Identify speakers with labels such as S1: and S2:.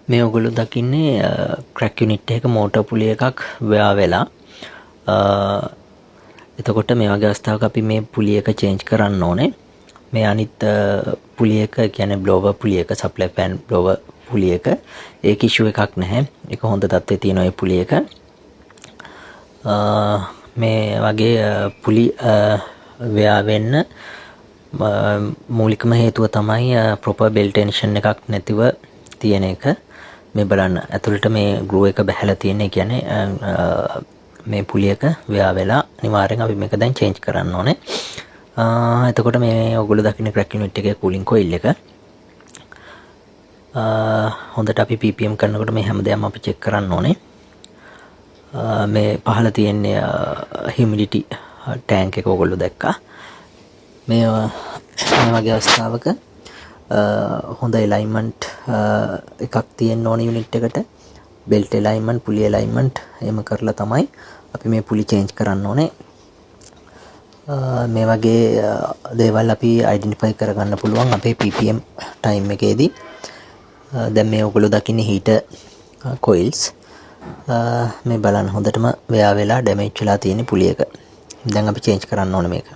S1: මේ ඔයගොල්ලෝ දකින්නේ ක්‍රැක් යුනිට් එකක මෝටර් පුලිය එකක් වෙයා වෙලා. එතකොට මේ වගේ අවස්ථාවක අපි මේ පුලිය එක චේන්ජ් කරන්න ඕනේ. මේ අනිත් පුලිය එක කියන්නේ බ්ලෝවර් පුලිය එක, සප්ලයි ෆෑන් බ්ලෝවර් පුලිය එක. ඒක ඉෂුව එකක් නැහැ. ඒක හොඳ තත්ත්වයේ තියෙන ඒ පුලිය එක. මේ වගේ පුලි වෙයා වෙන්න මූලිකම හේතුව තමයි ප්‍රොපර් බෙල් ටෙන්ෂන් එකක් නැතිව තියෙන එක. මේ බලන්න ඇතුළට මේ ග්‍රූ එක බැහැලා තියෙන්නේ. කියන්නේ මේ පුලිය එක වෙයා වෙලා අනිවාර්යෙන් අපි මේක දැන් චේන්ජ් කරන්න ඕනේ. එතකොට මේ ඔයගොල්ලෝ දකින්න ක්‍රැක් යුනිට් එකේ කූලින් කොයිල් එක හොඳට අපි ppm කරනකොට මේ හැමදේම අපි චෙක් කරන්න ඕනේ. මේ පහළ තියෙන්නේ හියුමිඩිටි ටැංක් එක ඔයගොල්ලෝ දැක්කා. මේ වගේ අවස්ථාවක හොඳ එලයින්මන්ට් එකක් තියෙන්න ඕනේ යුනිට් එකට. බෙල්ට් එලයින්මන්ට්, පුලි එලයින්මන්ට් එහෙම කරලා තමයි අපි මේ පුලි චේන්ජ් කරන්න ඕනේ. මේ වගේ දේවල් අපි අයිඩෙන්ටිෆයි කරගන්න පුළුවන් අපේ ppm ටයිම් එකේදී. දැන් මේ ඔයගොල්ලෝ දකින්නේ හීටර් කොයිල්ස්. මේ බලන්න හොඳටම වෙයා වෙලා ඩැමේජ් වෙලා තියෙන පුලි එක. දැන් අපි චේන්ජ් කරන්න ඕනේ මේක.